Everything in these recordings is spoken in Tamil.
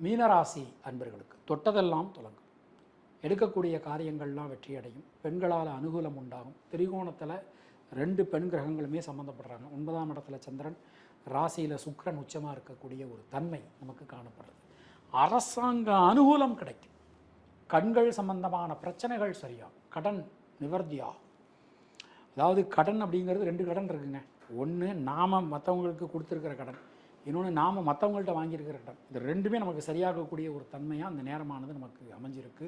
மீனராசி அன்பர்களுக்கு தொட்டதெல்லாம் தொடங்கும். எடுக்கக்கூடிய காரியங்கள்லாம் வெற்றியடையும். பெண்களால் அனுகூலம் உண்டாகும். திரிகோணத்தில் 2 பெண் கிரகங்களுமே சம்மந்தப்படுறாங்க. 9ஆம் இடத்துல சந்திரன், ராசியில் சுக்கிரன் உச்சமாக இருக்கக்கூடிய ஒரு தன்மை நமக்கு காணப்படுறது. அரசாங்க அனுகூலம் கிடைக்கும். கண்கள் சம்பந்தமான பிரச்சனைகள் சரியாகும். கடன் நிவர்த்தியாகும். அதாவது கடன் அப்படிங்கிறது 2 கடன் இருக்குங்க. ஒன்று நாம் மற்றவங்களுக்கு கொடுத்துருக்கிற கடன், இன்னொன்று நாம் மற்றவங்கள்ட்ட வாங்கியிருக்கிற கடன். இது 2மே நமக்கு சரியாகக்கூடிய ஒரு தன்மையாக அந்த நேரமானது நமக்கு அமைஞ்சிருக்கு.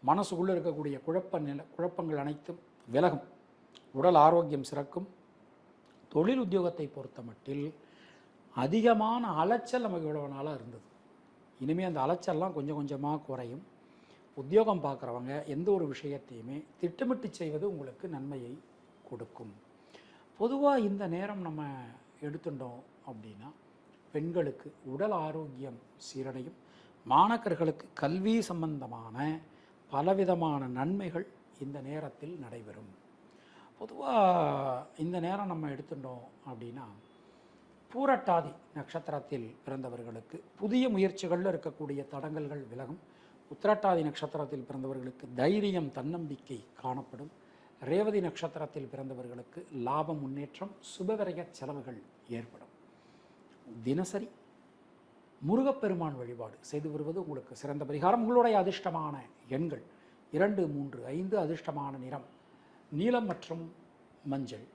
மனசுக்குள்ளே இருக்கக்கூடிய குழப்பங்கள் அனைத்தும் விலகும். உடல் ஆரோக்கியம் சிறக்கும். தொழில் உத்தியோகத்தை பொறுத்த மட்டில் அதிகமான அலைச்சல் நமக்கு இவ்வளவு நாளாக இருந்தது. இனிமேல் அந்த அலைச்சல்லாம் கொஞ்சம் கொஞ்சமாக குறையும். உத்தியோகம் பார்க்குறவங்க எந்த ஒரு விஷயத்தையுமே திட்டமிட்டு செய்வது உங்களுக்கு நன்மையை கொடுக்கும். பொதுவாக இந்த நேரம் நம்ம எடுத்துட்டோம் அப்படின்னா பெண்களுக்கு உடல் ஆரோக்கியம் சீரடையும். மாணக்கர்களுக்கு கல்வி சம்பந்தமான பலவிதமான நன்மைகள் இந்த நேரத்தில் நடைபெறும். பொதுவாக இந்த நேரம் நம்ம எடுத்துட்டோம் அப்படின்னா பூரட்டாதி நட்சத்திரத்தில் பிறந்தவர்களுக்கு புதிய முயற்சிகளில் இருக்கக்கூடிய தடங்கல்கள் விலகும். உத்திரட்டாதி நட்சத்திரத்தில் பிறந்தவர்களுக்கு தைரியம், தன்னம்பிக்கை காணப்படும். ரேவதி நட்சத்திரத்தில் பிறந்தவர்களுக்கு லாபம், முன்னேற்றம், சுபவிரய செலவுகள் ஏற்படும். தினசரி முருகப்பெருமான் வழிபாடு செய்து வருவது உங்களுக்கு சிறந்த பரிகாரம். உங்களுடைய அதிர்ஷ்டமான எண்கள் 2, 3, 5. அதிர்ஷ்டமான நிறம் நீலம் மற்றும் மஞ்சள்.